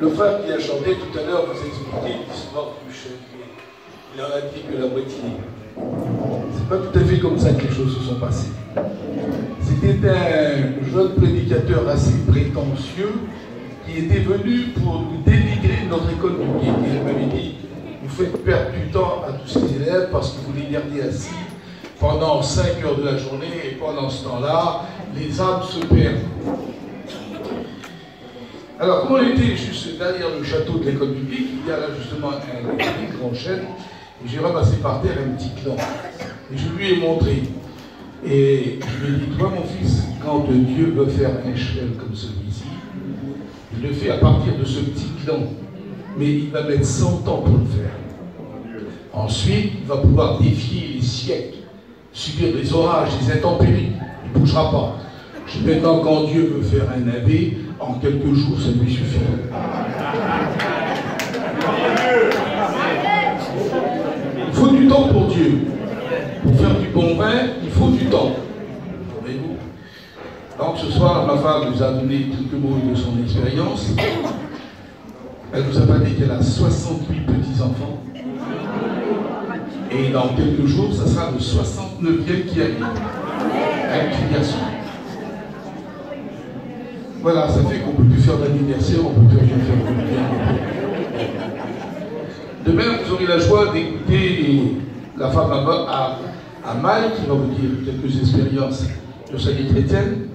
Le frère qui a chanté tout à l'heure vous expliquait l'histoire du chef. Il en a dit que la moitié. C'est pas tout à fait comme ça que les choses se sont passées. C'était un jeune prédicateur assez prétentieux qui était venu pour nous dénigrer notre école publique. Et il m'avait dit, vous faites perdre du temps à tous ces élèves parce que vous les gardez assis pendant 5 heures de la journée et pendant ce temps-là, les âmes se perdent. Alors, comme on était juste derrière le château de l'école publique, il y a là justement un grand chêne, et j'ai ramassé par terre un petit clan. Et je lui ai montré. Et je lui ai dit, toi mon fils, quand Dieu veut faire un chêne comme celui-ci, il le fait à partir de ce petit clan. Mais il va mettre 100 ans pour le faire. Ensuite, il va pouvoir défier les siècles, subir des orages, des intempéries. Il ne bougera pas. Maintenant, quand Dieu veut faire un navet, en quelques jours, ça lui suffit. Il faut du temps pour Dieu. Pour faire du bon vin, il faut du temps. Voyez-vous. Donc ce soir, ma femme nous a donné quelques mots de son expérience. Elle nous a parlé qu'elle a 68 petits-enfants. Et dans quelques jours, ça sera le 69e qui arrive. Un petit garçon. Voilà, ça fait qu'on ne peut plus faire d'anniversaire, on ne peut plus rien faire. Demain, vous aurez la joie d'écouter la femme à Maï qui va vous dire quelques expériences de sa vie chrétienne.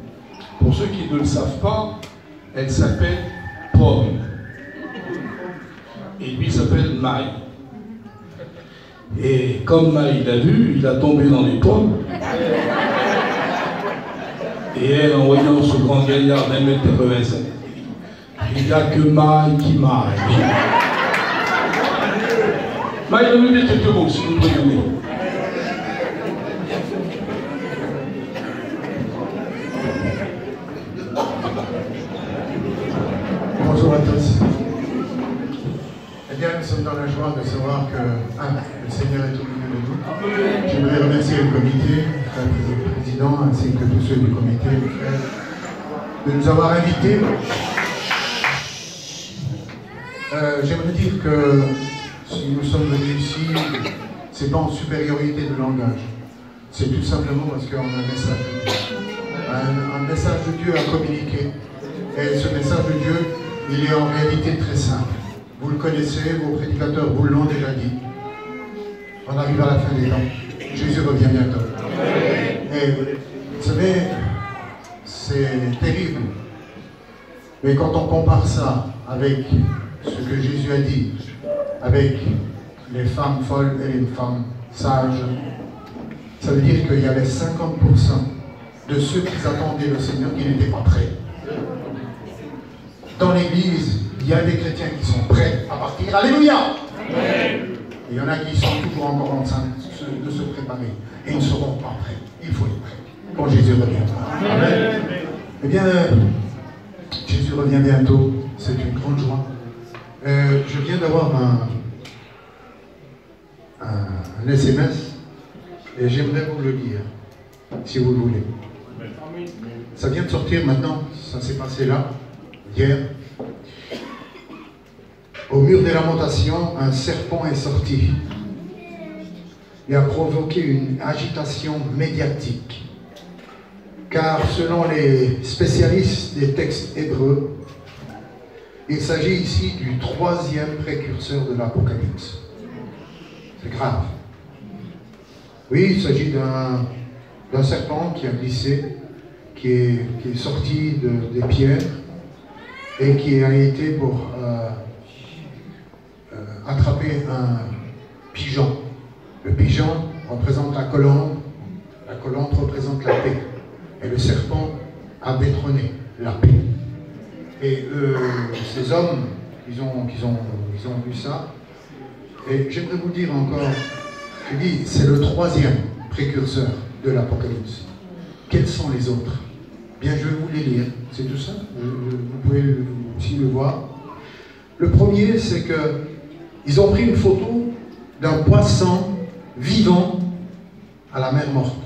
Pour ceux qui ne le savent pas, elle s'appelle Pomme. Et lui s'appelle Maï. Et comme Maï l'a vu, il a tombé dans les pommes. Et elle, en voyant ce grand gaillard d'1m85, il n'y a que Maï qui maille. Maï, on nous dit quelques mots, si vous pouvez donner. Bonjour à tous. Eh bien, nous sommes dans la joie de savoir que le Seigneur est au milieu de nous. Je voudrais remercier le comité, le président, ainsi que tous ceux du comité, les frères, de nous avoir invités. J'aimerais dire que si nous sommes venus ici, ce n'est pas en supériorité de langage. C'est tout simplement parce qu'on a un message de Dieu. Un message de Dieu à communiquer. Et ce message de Dieu, il est en réalité très simple. Vous le connaissez, vos prédicateurs vous l'ont déjà dit. On arrive à la fin des temps. Jésus revient bientôt. Et vous savez, c'est terrible. Mais quand on compare ça avec ce que Jésus a dit, avec les femmes folles et les femmes sages, ça veut dire qu'il y avait 50% de ceux qui attendaient le Seigneur qui n'étaient pas prêts. Dans l'église, il y a des chrétiens qui sont prêts à partir. Alléluia! Et il y en a qui sont toujours encore en train de se préparer. Et ils ne seront pas prêts. Il faut être prêt quand Jésus reviendra. Amen. Eh bien, Jésus revient bientôt. C'est une grande joie. Je viens d'avoir un SMS et j'aimerais vous le lire, si vous le voulez. Ça vient de sortir maintenant. Ça s'est passé là, hier. Au mur des lamentations, un serpent est sorti et a provoqué une agitation médiatique. Car selon les spécialistes des textes hébreux, il s'agit ici du 3e précurseur de l'Apocalypse. C'est grave. Oui, il s'agit d'un serpent qui a glissé, qui est sorti des pierres et qui a été pour attraper un pigeon. Le pigeon représente la colombe représente la paix. Et le serpent a détrôné la paix. Et ces hommes, ils ont vu ça. Et j'aimerais vous dire encore, je dis, c'est le 3e précurseur de l'Apocalypse. Quels sont les autres? Bien, je vais vous les lire. C'est tout ça. Vous pouvez aussi le voir. Le premier, c'est que ils ont pris une photo d'un poisson vivant à la mer morte.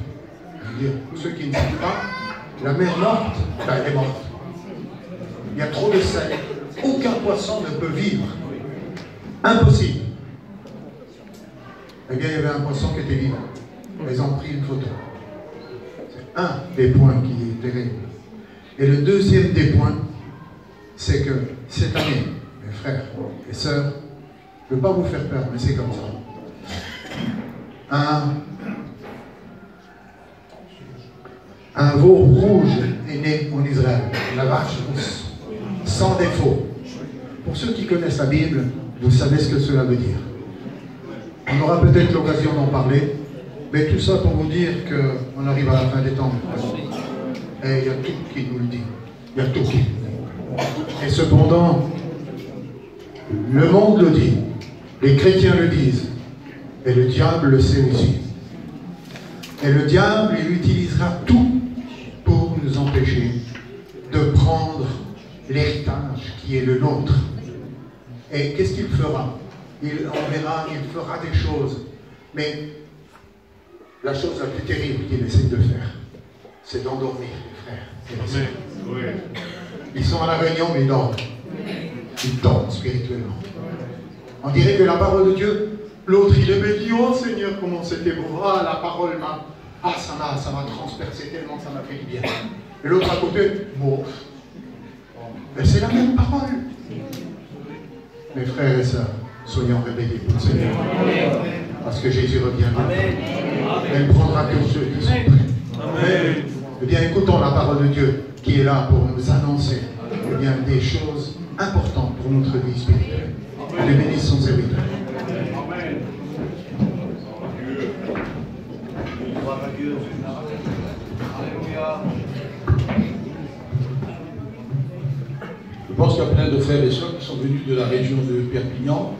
Je veux dire, pour ceux qui ne savent pas, la mer morte, ben, elle est morte. Il y a trop de sel. Aucun poisson ne peut vivre. Impossible. Eh bien, il y avait un poisson qui était vivant. Ils ont pris une photo. C'est un des points qui est terrible. Et le deuxième des points, c'est que cette année, mes frères et sœurs, je ne veux pas vous faire peur, mais c'est comme ça. Un veau rouge est né en Israël, la vache rousse, sans défaut. Pour ceux qui connaissent la Bible, vous savez ce que cela veut dire. On aura peut-être l'occasion d'en parler, mais tout ça pour vous dire qu'on arrive à la fin des temps. Et il y a tout qui nous le dit. Il y a tout qui nous le dit. Et cependant, le monde le dit, les chrétiens le disent, et le diable le sait aussi. Et le diable, il utilisera tout pour nous empêcher de prendre l'héritage qui est le nôtre. Et qu'est-ce qu'il fera? On verra, il fera des choses. Mais la chose la plus terrible qu'il essaie de faire, c'est d'endormir les frères. Ils sont à la réunion, mais ils dorment. Ils dorment spirituellement. On dirait que la parole de Dieu, l'autre il est béni, oh Seigneur, comment c'était beau, ah la parole m'a, ah ça m'a transpercé tellement, ça m'a fait du bien. Et l'autre à côté, bon, mais c'est la même parole. Mes frères et sœurs, soyons réveillés pour le Seigneur. Parce que Jésus revient. Elle prendra que ceux qui sont prêts. Eh bien, écoutons la parole de Dieu qui est là pour nous annoncer bien, des choses importantes pour notre vie spirituelle. Les bénisse son serviteur. Je pense qu'il y a plein de frères et sœurs qui sont venus de la région de Perpignan.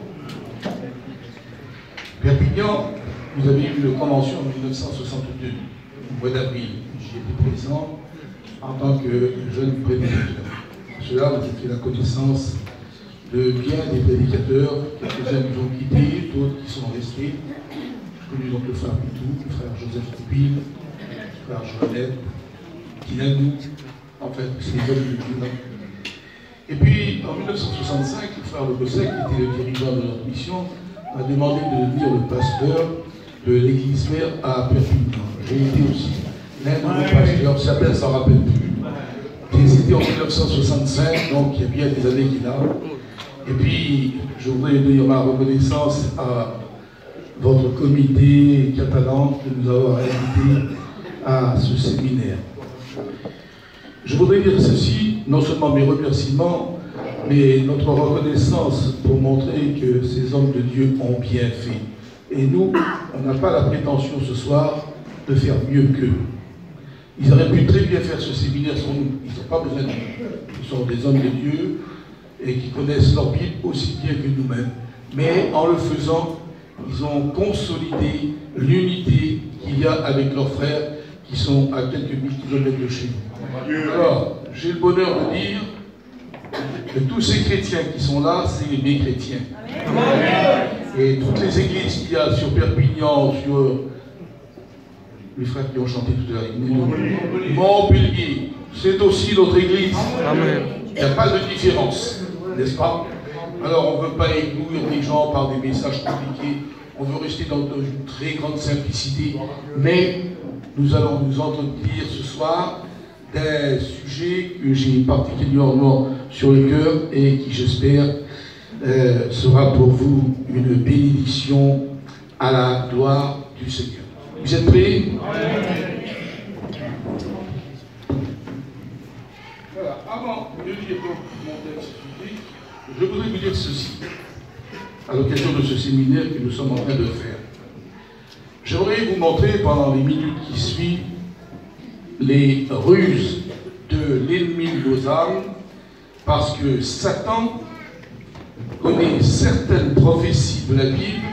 Perpignan, vous avez eu une convention en 1962, au mois d'avril. J'y étais présent en tant que jeune prédicateur. Cela, vous avez fait la connaissance de bien des prédicateurs, quelques-uns nous ont quittés, d'autres qui sont restés. Je connais donc le frère Pitou, le frère Joseph Coupil, le frère Joannette, Dinanou, en fait, c'est les hommes de Dieu. Et puis, en 1965, le frère Le Bossec, qui était le dirigeant de notre mission, m'a demandé de devenir le pasteur de l'église mère à Perpignan. J'ai été aussi l'un de nos pasteurs, certains ne s'en rappellent plus. C'était en 1965, donc il y a bien des années qu'il a. Et puis, je voudrais dire ma reconnaissance à votre comité catalan de nous avoir invités à ce séminaire. Je voudrais dire ceci, non seulement mes remerciements, mais notre reconnaissance pour montrer que ces hommes de Dieu ont bien fait. Et nous, on n'a pas la prétention ce soir de faire mieux qu'eux. Ils auraient pu très bien faire ce séminaire sans nous. Ils n'ont pas besoin de nous. Ce sont des hommes de Dieu et qui connaissent leur Bible aussi bien que nous-mêmes. Mais en le faisant, ils ont consolidé l'unité qu'il y a avec leurs frères qui sont à quelques kilomètres de chez nous. Alors, j'ai le bonheur de dire que tous ces chrétiens qui sont là, c'est mes chrétiens. Et toutes les églises qu'il y a sur Perpignan, sur les frères qui ont chanté tout à l'heure, Montpellier, c'est aussi notre église. Il n'y a pas de différence, n'est-ce pas? Alors on ne veut pas éblouir les gens par des messages compliqués, on veut rester dans une très grande simplicité, mais nous allons nous entretenir ce soir d'un sujet que j'ai particulièrement sur le cœur et qui, j'espère, sera pour vous une bénédiction à la gloire du Seigneur. Vous êtes prêts? Voilà, avant de lire mon texte biblique, je voudrais vous dire ceci, à l'occasion de ce séminaire que nous sommes en train de faire. J'aimerais vous montrer pendant les minutes qui suivent les ruses de l'ennemi de nos âmes, parce que Satan connaît certaines prophéties de la Bible,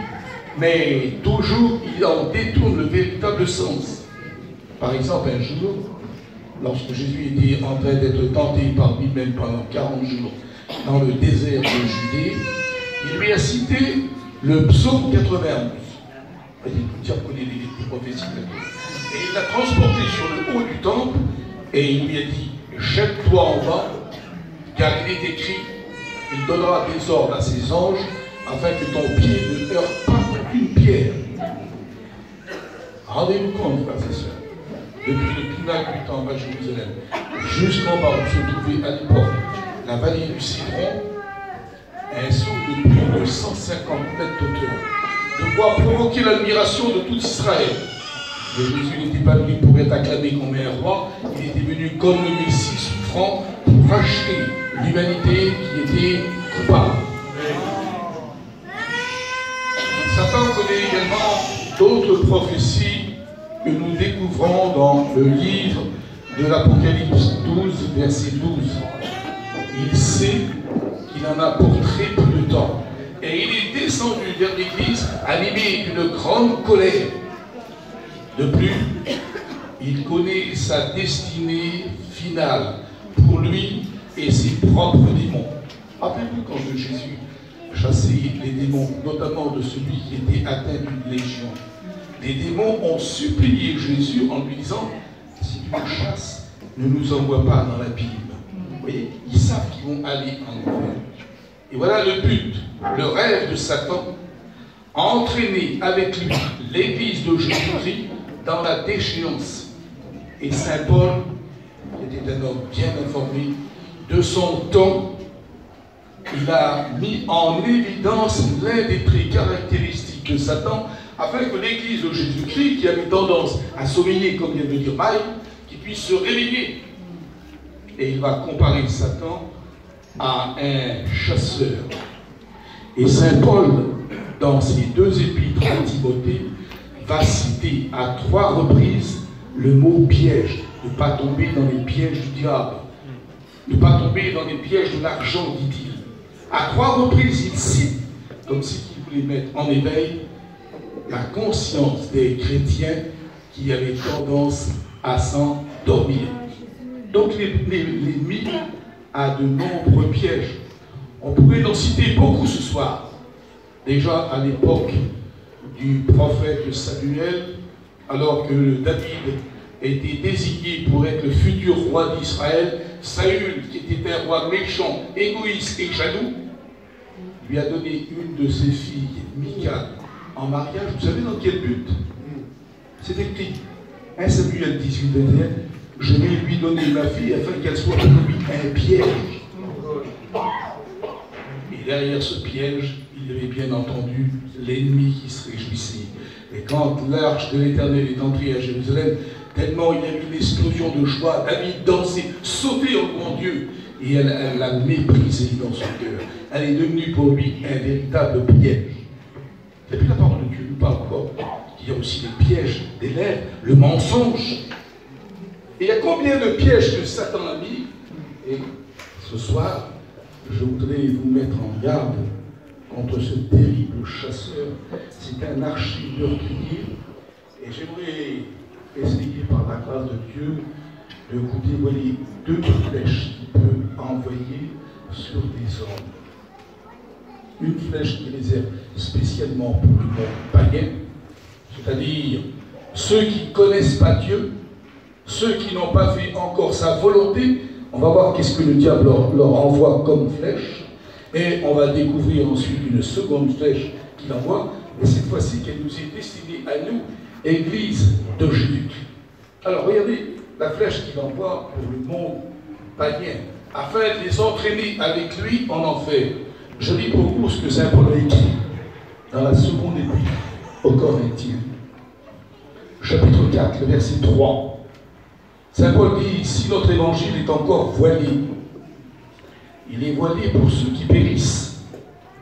mais toujours il en détourne le véritable sens. Par exemple, un jour, lorsque Jésus était en train d'être tenté par lui-même pendant 40 jours dans le désert de Judée, il lui a cité le psaume 91. Il dit, connaît les prophéties de la Bible. Et il l'a transporté sur le haut du temple et il lui a dit, jette-toi en bas, car il est écrit, il donnera des ordres à ses anges afin que ton pied ne heurte pas une pierre. Rendez-vous compte, frères et sœurs, depuis le pinacle du temple à Jérusalem, jusqu'en bas où se trouvait à l'époque la vallée du Cédron, un saut de plus de 150 mètres d'auteur, de quoi provoquer l'admiration de tout Israël. Mais Jésus n'était pas venu pour être acclamé comme un roi, il était venu comme le Messie souffrant pour racheter l'humanité qui était coupable. Satan connaît également d'autres prophéties que nous découvrons dans le livre de l'Apocalypse 12, verset 12. Il sait qu'il en a pour très peu de temps. Et il est descendu vers l'Église animé d'une grande colère. De plus, il connaît sa destinée finale pour lui et ses propres démons. Rappelez-vous quand Jésus chassait les démons, notamment de celui qui était atteint d'une légion. Les démons ont supplié Jésus en lui disant, si tu nous chasses, ne nous envoie pas dans l'abîme. Vous voyez, ils savent qu'ils vont aller en enfer. Et voilà le but, le rêve de Satan, entraîner avec lui l'Église de Jésus-Christ dans la déchéance. Et Saint Paul, qui était un homme bien informé de son temps, il a mis en évidence l'un des traits caractéristiques de Satan, afin que l'Église de Jésus-Christ, qui avait tendance à sommeiller, comme vient de dire Maï, qui puisse se réveiller. Et il va comparer Satan à un chasseur. Et Saint Paul, dans ses 2 épîtres à Timothée, va citer à 3 reprises le mot piège, ne pas tomber dans les pièges du diable, ne pas tomber dans les pièges de l'argent, dit-il. À 3 reprises, il cite, comme s'il voulait mettre en éveil la conscience des chrétiens qui avaient tendance à s'endormir. Donc l'ennemi a de nombreux pièges. On pourrait en citer beaucoup ce soir. Déjà à l'époque du prophète Samuel, alors que David était désigné pour être le futur roi d'Israël, Saül, qui était un roi méchant, égoïste et jaloux, lui a donné une de ses filles, Michal, en mariage. Vous savez dans quel but? C'est écrit, 1 Samuel 18, 21, je vais lui donner ma fille afin qu'elle soit pour lui un piège. Et derrière ce piège, il y avait bien entendu l'ennemi qui se réjouissait. Et quand l'arche de l'Éternel est entrée à Jérusalem, tellement il y a eu une explosion de joie, David dansait, sautait en grand Dieu, et elle l'a méprisé dans son cœur. Elle est devenue pour lui un véritable piège. Et puis la parole de Dieu nous parle encore qu'il y a aussi des pièges des lèvres, le mensonge. Et il y a combien de pièges que Satan a mis? Et ce soir, je voudrais vous mettre en garde contre ce terrible chasseur. C'est un archi-meurtrier. Et j'aimerais essayer, par la grâce de Dieu, de vous dévoiler 2 flèches qu'il peut envoyer sur des hommes. Une flèche qui réserve spécialement pour le monde païen, c'est-à-dire ceux qui ne connaissent pas Dieu, ceux qui n'ont pas fait encore sa volonté. On va voir qu'est-ce que le diable leur envoie comme flèche, et on va découvrir ensuite une seconde flèche qu'il envoie, et cette fois-ci qu'elle nous est destinée à nous, Église de Jésus. Alors regardez la flèche qu'il envoie pour le monde païen, afin de les entraîner avec lui en enfer. Je lis pour vous ce que Saint Paul a écrit dans la seconde épître aux Corinthiens, chapitre 4, verset 3. Saint Paul dit, si notre évangile est encore voilé, il est voilé pour ceux qui périssent,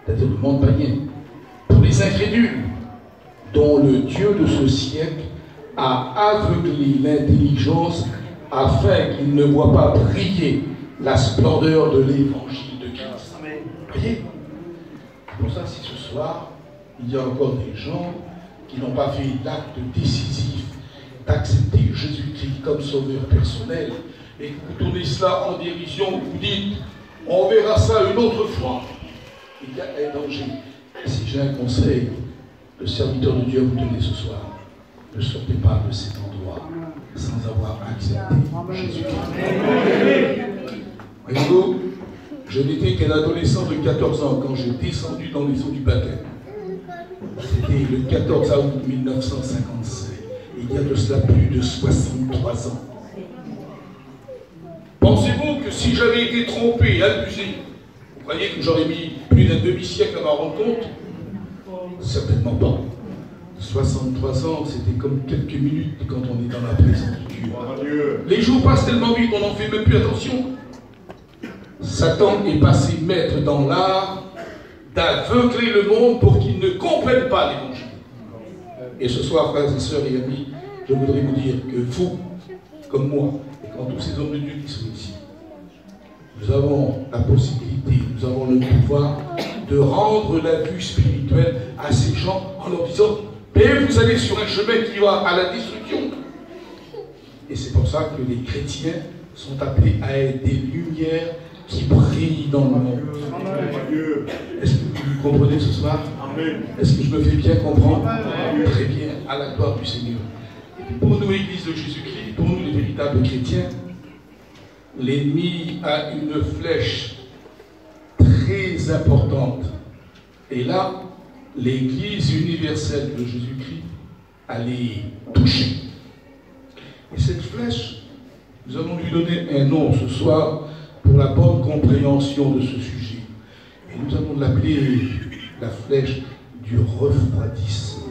c'est-à-dire le monde païen, pour les incrédules, dont le Dieu de ce siècle a aveuglé l'intelligence afin qu'ils ne voient pas briller la splendeur de l'évangile de Christ. Voyez? C'est pour ça, si ce soir, il y a encore des gens qui n'ont pas fait l'acte décisif d'accepter Jésus-Christ comme sauveur personnel, et que vous tournez cela en dérision, vous dites, on verra ça une autre fois. Il y a un danger. Et si j'ai un conseil, le serviteur de Dieu vous donner ce soir, ne sortez pas de cet endroit sans avoir accepté Jésus-Christ. Voyez-vous, Je n'étais qu'un adolescent de 14 ans quand j'ai descendu dans les eaux du baptême. C'était le 14 août 1955. Il y a de cela plus de 63 ans. Pensez-vous que si j'avais été trompé, abusé, vous croyez que j'aurais mis plus d'un demi-siècle à m'en rendre compte? Certainement pas. 63 ans, c'était comme quelques minutes quand on est dans la présence de Dieu. Les jours passent tellement vite, on n'en fait même plus attention. Satan est passé maître dans l'art d'aveugler le monde pour qu'il ne comprenne pas l'évangile. Et ce soir, frères et sœurs et amis, je voudrais vous dire que vous, comme moi, et comme tous ces hommes de Dieu qui sont ici, nous avons la possibilité, nous avons le pouvoir de rendre la vue spirituelle à ces gens en leur disant « Mais vous allez sur un chemin qui va à la destruction ». Et c'est pour ça que les chrétiens sont appelés à être des lumières qui brillent dans le monde. Est-ce que vous comprenez ce soir? Est-ce que je me fais bien comprendre? Très bien, à la gloire du Seigneur. Et puis pour nous, l'Église de Jésus-Christ, pour nous les véritables chrétiens, l'ennemi a une flèche très importante. Et là, l'Église universelle de Jésus-Christ allait toucher. Et cette flèche, nous allons lui donner un nom ce soir pour la bonne compréhension de ce sujet. Et nous allons l'appeler la flèche du refroidissement.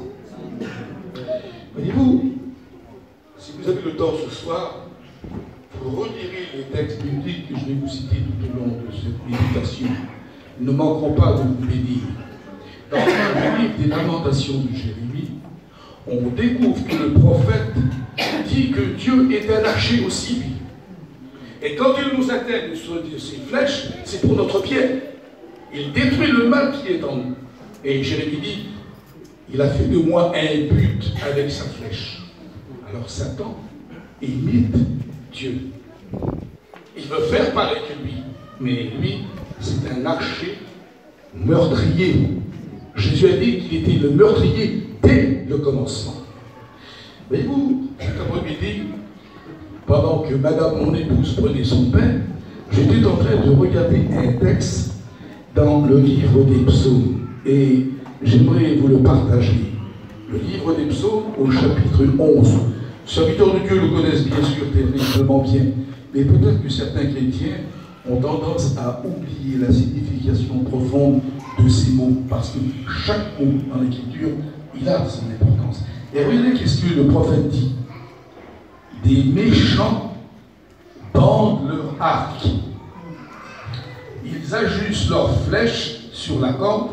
Voyez-vous, si vous avez le temps ce soir, vous relirez les textes bibliques que je vais vous citer tout au long de cette méditation. Nous ne manquerons pas de vous bénir. Dans le livre des Lamentations de Jérémie, on découvre que le prophète dit que Dieu est un archer aussi vif. Et quand il nous atteint de ses flèches, c'est pour notre bien. Il détruit le mal qui est en nous. Et Jérémie dit, il a fait de moi un but avec sa flèche. Alors Satan imite Dieu. Il veut faire pareil que lui. Mais lui, c'est un archer meurtrier. Jésus a dit qu'il était le meurtrier dès le commencement. Voyez-vous, cet après-midi, pendant que madame, mon épouse, prenait son pain, j'étais en train de regarder un texte dans le livre des psaumes. Et j'aimerais vous le partager. Le livre des psaumes au chapitre 11. Les serviteurs de Dieu le connaissent bien sûr terriblement bien. Mais peut-être que certains chrétiens ont tendance à oublier la signification profonde de ces mots. Parce que chaque mot dans l'écriture, il a son importance. Et regardez qu'est-ce que le prophète dit. Des méchants bandent leur arc. Ils ajustent leurs flèches sur la corde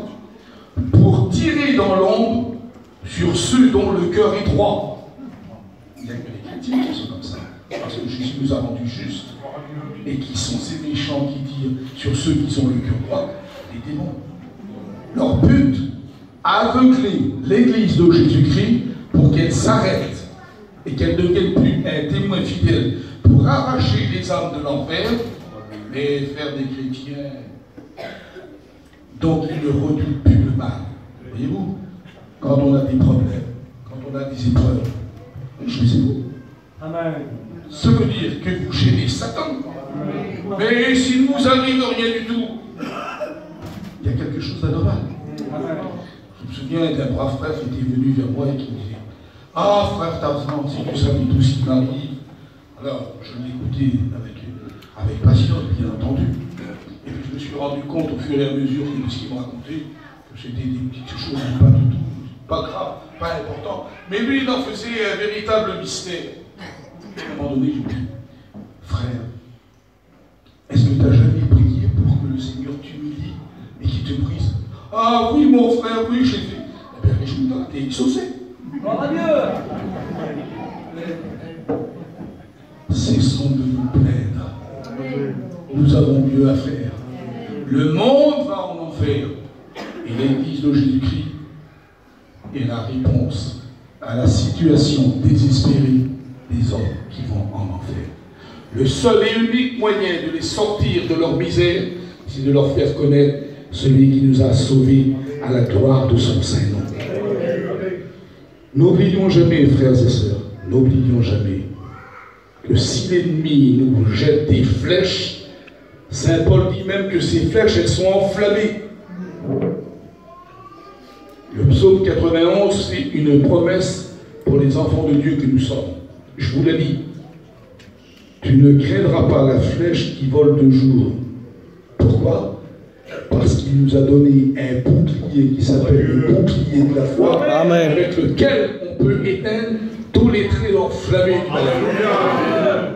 pour tirer dans l'ombre sur ceux dont le cœur est droit. Il y a que les chrétiens qui sont comme ça. Parce que Jésus nous a rendus justes. Et qui sont ces méchants qui tirent sur ceux qui ont le cœur droit? Les démons. Leur but, aveugler l'Église de Jésus-Christ pour qu'elle s'arrête et qu'elle ne devienne plus un témoin fidèle pour arracher les âmes de l'enfer, mais faire des chrétiens dont ils ne redoutent plus le mal. Voyez-vous, quand on a des problèmes, quand on a des épreuves, choisissez-vous. Ça veut dire que vous gênez Satan. Mais s'il ne vous arrive rien du tout, il y a quelque chose d'anormal. Je me souviens d'un brave frère qui était venu vers moi et qui me disait « Ah frère Tarzan, si tu savais tout ce qui m'arrive. » Alors je l'écoutais avec patience, bien entendu. Et puis je me suis rendu compte au fur et à mesure de ce qu'il me racontait que c'était des petites choses pas du tout, pas grave, pas important. Mais lui, il en faisait un véritable mystère. À un moment donné, je lui dis « Frère, est-ce que tu n'as jamais prié pour que le Seigneur t'humilie et qu'il te brise? » « Ah oui, mon frère, oui, j'ai fait. » Eh bien, réjouis-toi, t'es exaucé. Gloire à Dieu. Cessons de nous plaindre. Nous avons mieux à faire. Le monde va en enfer. Et l'Église de Jésus-Christ est la réponse à la situation désespérée des hommes qui vont en enfer. Le seul et unique moyen de les sortir de leur misère, c'est de leur faire connaître celui qui nous a sauvés à la gloire de son Saint-Nom. N'oublions jamais, frères et sœurs, n'oublions jamais que si l'ennemi nous jette des flèches, Saint Paul dit même que ces flèches, elles sont enflammées. Le psaume 91, c'est une promesse pour les enfants de Dieu que nous sommes. Je vous l'ai dit. Tu ne craindras pas la flèche qui vole de jour. Pourquoi? Parce qu'il nous a donné un bouclier qui s'appelle le bouclier de la foi, Amen, avec lequel on peut éteindre tous les traits enflammés du malade.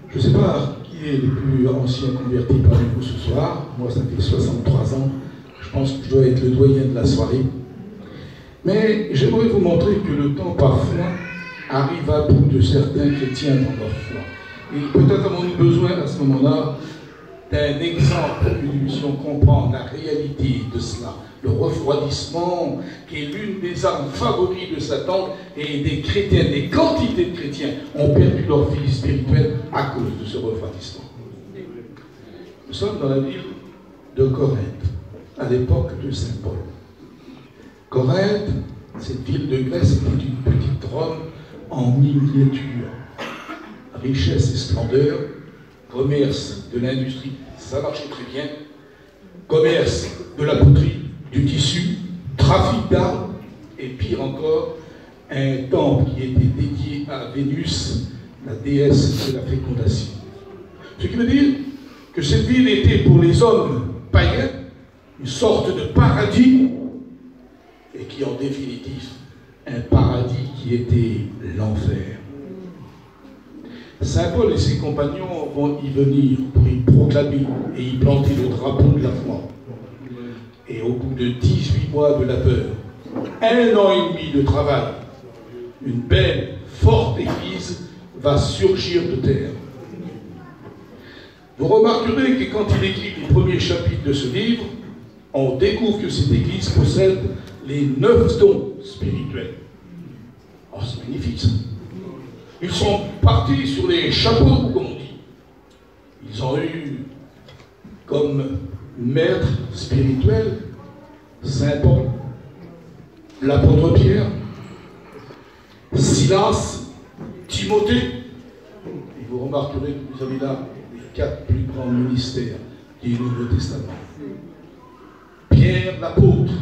Je ne sais pas qui est le plus ancien converti parmi vous ce soir. Moi, ça fait 63 ans. Je pense que je dois être le doyen de la soirée. Mais j'aimerais vous montrer que le temps, parfois, arrive à bout de certains chrétiens dans leur foi. Et peut-être avons-nous besoin à ce moment-là d'un exemple pour que nous puissions comprendre la réalité de cela. Le refroidissement, qui est l'une des armes favorites de Satan, et des chrétiens, des quantités de chrétiens ont perdu leur vie spirituelle à cause de ce refroidissement. Nous sommes dans la ville de Corinthe, à l'époque de Saint Paul. Corinthe, cette ville de Grèce, était une petite Rome en miniature. Richesse et splendeur, commerce de l'industrie, ça marchait très bien. Commerce de la poterie, du tissu, trafic d'armes, et pire encore, un temple qui était dédié à Vénus, la déesse de la fécondation. Ce qui veut dire que cette ville était pour les hommes païens une sorte de paradis, et qui en définitive, un paradis qui était l'enfer. Saint Paul et ses compagnons vont y venir pour y proclamer et y planter le drapeau de la foi. Et au bout de 18 mois de labeur, 1 an et demi de travail, une belle, forte église va surgir de terre. Vous remarquerez que quand il écrit les premiers chapitres de ce livre, on découvre que cette église possède les 9 dons spirituels. Oh, c'est magnifique ça. Ils sont partis sur les chapeaux, comme on dit. Ils ont eu comme maître spirituel Saint Paul, l'apôtre Pierre, Silas, Timothée. Et vous remarquerez que vous avez là les 4 plus grands ministères du Nouveau Testament. Pierre l'apôtre,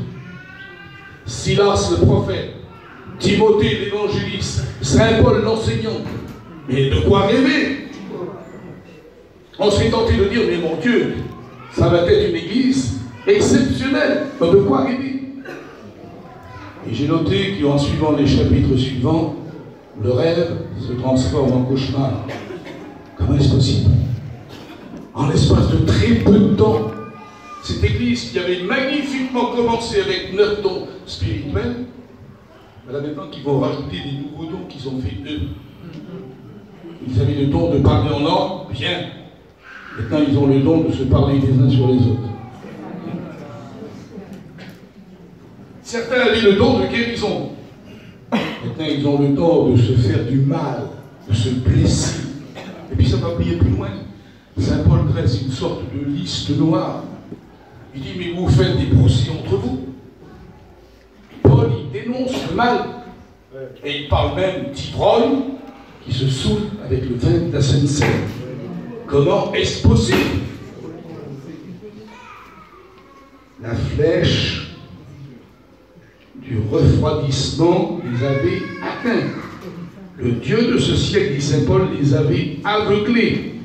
Silas le prophète, Timothée l'évangéliste, Saint Paul l'enseignant. Mais de quoi rêver? On serait tenté de dire, mais mon Dieu, ça va être une église exceptionnelle. De quoi rêver? Et j'ai noté qu'en suivant les chapitres suivants, le rêve se transforme en cauchemar. Comment est-ce possible? En l'espace de très peu de temps, cette église qui avait magnifiquement commencé avec 9 dons spirituels, là maintenant qu'ils vont rajouter des nouveaux dons qu'ils ont fait eux. Ils avaient le don de parler en langue, bien. Maintenant ils ont le don de se parler les uns sur les autres. Certains avaient le don de guérison. Maintenant ils ont le don de se faire du mal, de se blesser. Et puis ça va plier plus loin. Saint Paul dresse une sorte de liste noire. Il dit, mais vous faites des procès entre vous. Paul, il dénonce le mal. Et il parle même d'ivrogne qui se saoule avec le vin de la Sainte Seine. Comment est-ce possible? La flèche du refroidissement les avait atteints. Le Dieu de ce siècle, dit Saint Paul, les avait aveuglés.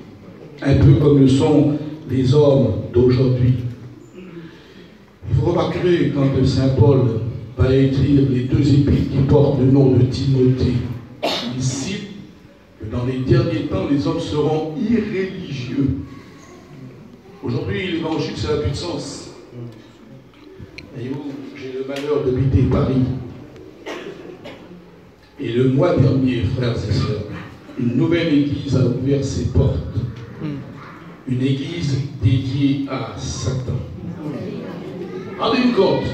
Un peu comme le sont les hommes d'aujourd'hui. Vous remarquerez quand Saint Paul va écrire les 2 épîtres qui portent le nom de Timothée, il cite que dans les derniers temps, les hommes seront irréligieux. Aujourd'hui, l'évangile, ça n'a plus de sens. Voyez-vous, j'ai le malheur d'habiter Paris. Et le mois dernier, frères et sœurs, une nouvelle église a ouvert ses portes. Une église dédiée à Satan. Rendez-vous compte,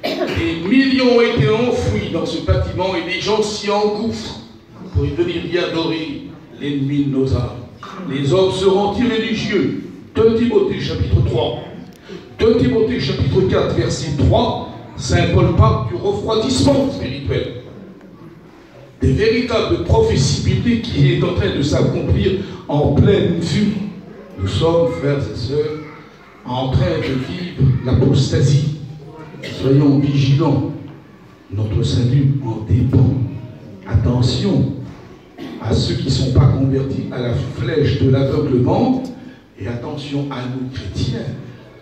des millions ont été enfouis dans ce bâtiment et les gens s'y engouffrent pour y venir y adorer l'ennemi de nos âmes. Les hommes seront irréligieux. 2 Timothée chapitre 3. 2 Timothée chapitre 4 verset 3, Saint Paul parle du refroidissement spirituel. des véritables prophéties bibliques qui est en train de s'accomplir en pleine vue. Nous sommes, frères et sœurs, en train de vivre l'apostasie. Soyons vigilants. Notre salut en dépend. Attention à ceux qui ne sont pas convertis à la flèche de l'aveuglement et attention à nous chrétiens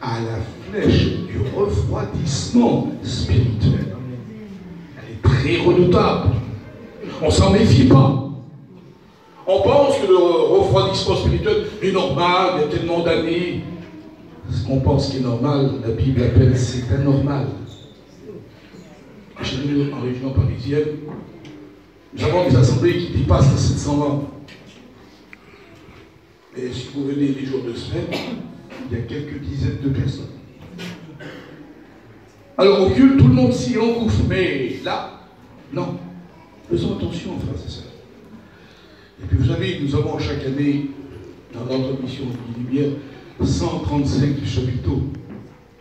à la flèche du refroidissement spirituel. Elle est très redoutable. On ne s'en méfie pas. On pense que le refroidissement spirituel est normal, il y a tellement d'années. Ce qu'on pense qui est normal, la Bible appelle c'est anormal. Chez nous, en région parisienne, nous avons des assemblées qui dépassent les 700 membres. Et si vous venez les jours de semaine, il y a quelques dizaines de personnes. Alors au culte, tout le monde s'y engouffre, mais là, non. Faisons attention, frères et sœurs. Et puis vous savez, nous avons chaque année, dans notre mission de lumière, 135 chapiteaux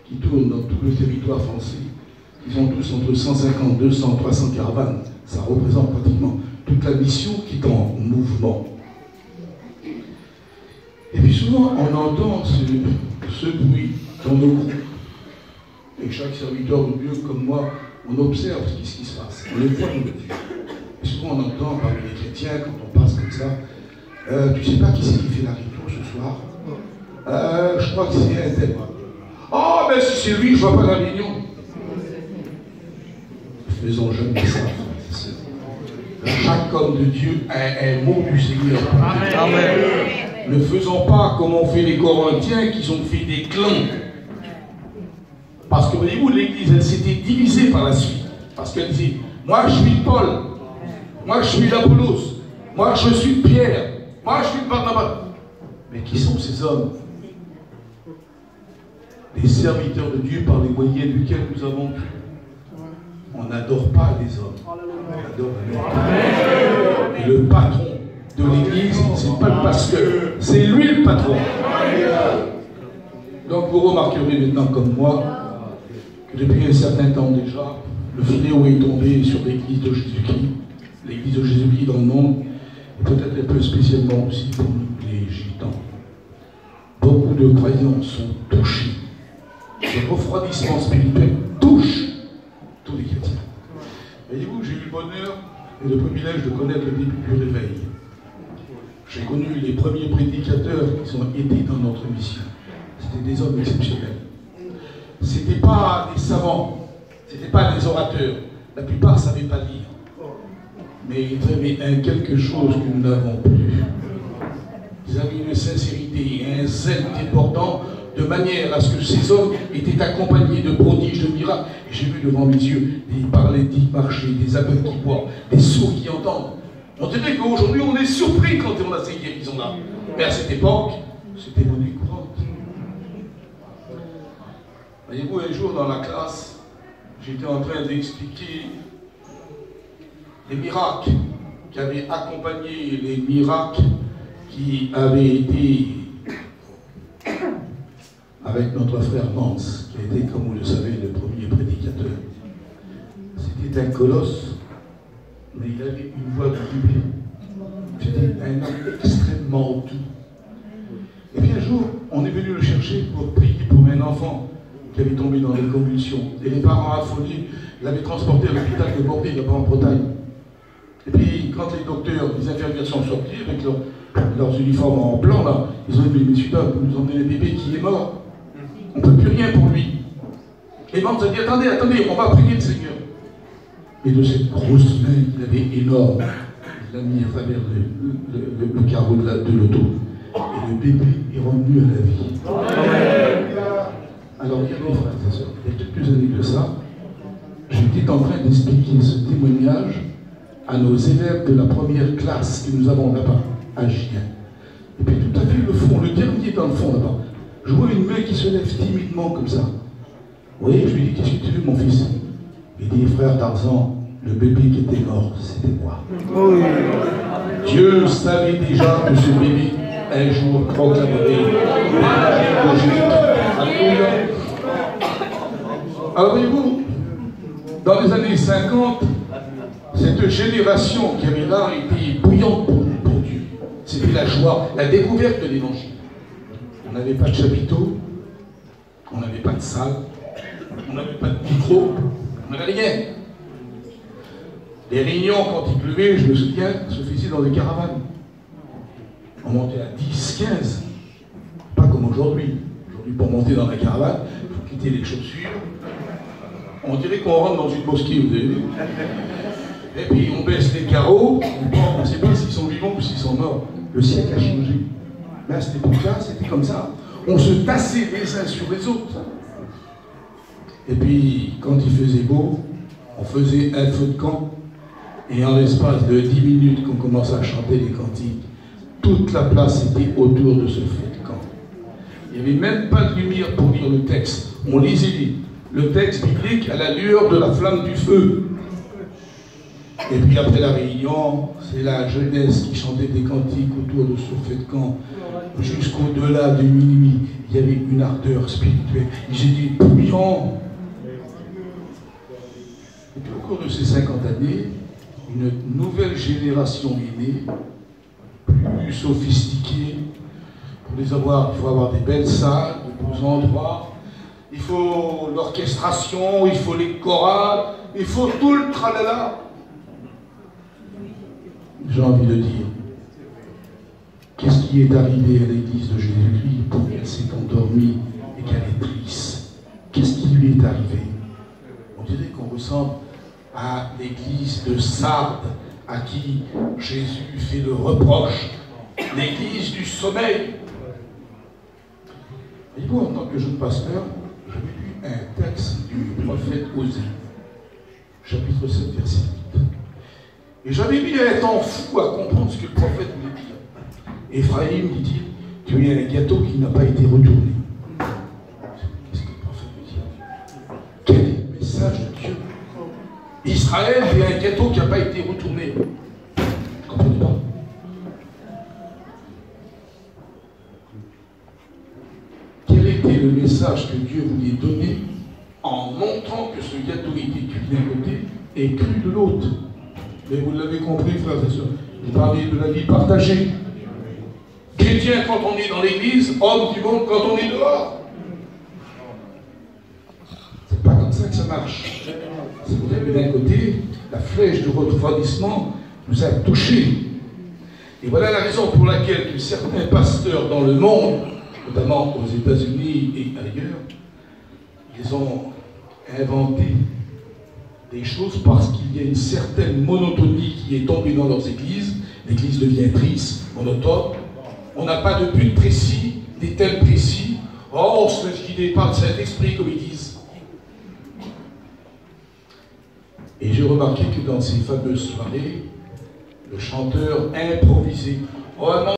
qui tournent dans tout le territoire français. Ils ont tous entre 150, 200, 300 caravanes. Ça représente pratiquement toute la mission qui est en mouvement. Et puis souvent, on entend ce bruit dans nos groupes. Et chaque serviteur de Dieu, comme moi, on observe ce qui se passe. On le voit, nous le dit. Et souvent, on entend parmi les chrétiens, quand on passe comme ça, tu sais pas qui c'est qui fait la réunion ce soir? Je crois que c'est un tel. Oh, mais si c'est lui, je ne vois pas la réunion. Faisons jamais ça. Chaque homme de Dieu a un mot du Seigneur. Amen. Ne faisons pas comme ont fait les Corinthiens qui ont fait des clans. Parce que voyez-vous, l'Église, elle s'était divisée par la suite. Parce qu'elle dit, moi je suis Paul, moi je suis l'Apollos, moi je suis Pierre, moi je suis Barnabas. Mais qui sont ces hommes? Les serviteurs de Dieu par les moyens duquel nous avons pu. On n'adore pas les hommes. On adore l'homme. Et le patron de l'Église, ce n'est pas le pasteur, c'est lui le patron. Donc vous remarquerez maintenant comme moi que depuis un certain temps déjà, le fléau est tombé sur l'Église de Jésus-Christ, l'Église de Jésus-Christ dans le monde, et peut-être un peu spécialement aussi pour nous les gitans. Beaucoup de croyants sont touchés. Le refroidissement spirituel touche tous les chrétiens. Voyez-vous, j'ai eu le bonheur et le privilège de connaître le début du réveil. J'ai connu les premiers prédicateurs qui ont été dans notre mission. C'était des hommes exceptionnels. Ce n'étaient pas des savants, ce n'étaient pas des orateurs. La plupart ne savaient pas lire. Mais ils avaient quelque chose que nous n'avons plus. Ils avaient une sincérité et un zèle débordant de manière à ce que ces hommes étaient accompagnés de prodiges, de miracles. Et j'ai vu devant mes yeux des paralytiques marcher, des aveugles qui voient, des sourds qui entendent. On dirait qu'aujourd'hui, on est surpris quand on a ces guérisons-là. Mais à cette époque, c'était monnaie courante. Voyez-vous, un jour dans la classe, j'étais en train d'expliquer les miracles qui avaient accompagné les miracles qui avaient été avec notre frère Mance, qui a été, comme vous le savez, le premier prédicateur. C'était un colosse, mais il avait une voix de bébé. C'était un homme extrêmement doux. Et puis un jour, on est venu le chercher pour prier pour un enfant qui avait tombé dans des convulsions. Et les parents affolés l'avaient transporté à l'hôpital de Bordeaux, là-bas en Bretagne. Et puis, quand les docteurs, les infirmières sont sortis avec leurs uniformes en blanc, là, ils ont dit, mais messieurs, vous nous emmenez le bébé qui est mort. On ne peut plus rien pour lui. Et Mance a dit, attendez, on va prier le Seigneur. Et de cette grosse main qu'il avait énorme, il l'a mis à travers le carreau de l'auto. Et le bébé est revenu à la vie. Alors, il y a des frères et sœurs, il y a quelques années de ça, j'étais en train d'expliquer ce témoignage à nos élèves de la première classe que nous avons là-bas, à Gien. Et puis tout à fait le fond, le dernier dans le fond là-bas, je vois une main qui se lève timidement comme ça. Oui, je lui dis, qu'est-ce que tu veux mon fils? Il dit, frère Tarzan, le bébé qui était mort, c'était moi. Oui. Dieu savait déjà que ce bébé, un jour, proclamerait de Jésus-Christ. Alléluia. Alors voyez-vous, dans les années 50, Cette génération qui avait là était bouillante pour Dieu. C'était la joie, la découverte de l'évangile. On n'avait pas de chapiteau, on n'avait pas de salle, on n'avait pas de micro, on n'avait rien. Les réunions, quand il pleuvait, je me souviens, se faisaient dans des caravanes. On montait à 10, 15. Pas comme aujourd'hui. Aujourd'hui, pour monter dans la caravane, il faut quitter les chaussures. On dirait qu'on rentre dans une mosquée, vous avez vu. Et puis on baisse les carreaux, on ne sait pas s'ils sont vivants ou s'ils sont morts. Le siècle a changé. Mais à cette époque-là, c'était comme ça. On se tassait les uns sur les autres. Et puis, quand il faisait beau, on faisait un feu de camp. Et en l'espace de 10 minutes qu'on commençait à chanter les cantiques, toute la place était autour de ce feu de camp. Il n'y avait même pas de lumière pour lire le texte. On lisait le texte biblique à la lueur de la flamme du feu. Et puis après la réunion, c'est la jeunesse qui chantait des cantiques autour de ce feu de camp. Jusqu'au-delà de minuit, il y avait une ardeur spirituelle. Ils étaient bouillants. Et puis au cours de ces 50 années, une nouvelle génération est née, plus sophistiquée. Pour les avoir, il faut avoir des belles salles, de beaux endroits. Il faut l'orchestration, il faut les chorales, il faut tout le tralala. J'ai envie de dire, qu'est-ce qui est arrivé à l'église de Jésus-Christ pour qu'elle s'est endormie et qu'elle est triste? Qu'est-ce qui lui est arrivé? On dirait qu'on ressemble à l'église de Sardes, à qui Jésus fait le reproche, l'église du sommeil. Et vous, en tant que jeune pasteur, j'avais lu un texte du prophète Osée, chapitre 7, verset 8. Et j'avais mis un temps fou à comprendre ce que le prophète voulait dire. Ephraïm, dit-il, tu es un gâteau qui n'a pas été retourné. Qu'est-ce que le prophète veut dire? Quel est le message de Dieu? Israël est un gâteau qui n'a pas été retourné. Vous ne comprenez pas? Quel était le message que Dieu voulait donner en montrant que ce gâteau était cuit d'un côté et cru de l'autre? Mais vous l'avez compris, frères et sœurs, il parlait de la vie partagée. Chrétien quand on est dans l'église, homme du monde quand on est dehors. C'est pas comme ça que ça marche. C'est vrai, mais d'un côté, la flèche de refroidissement nous a touchés. Et voilà la raison pour laquelle certains pasteurs dans le monde, notamment aux États-Unis et ailleurs, ils ont inventé des choses parce qu'il y a une certaine monotonie qui est tombée dans leurs églises. L'église devient triste, monotone. On n'a pas de but précis, des thèmes précis. Oh, on se laisse guider par le Saint-Esprit, comme ils disent. Et j'ai remarqué que dans ces fameuses soirées, le chanteur improvisait. Oh,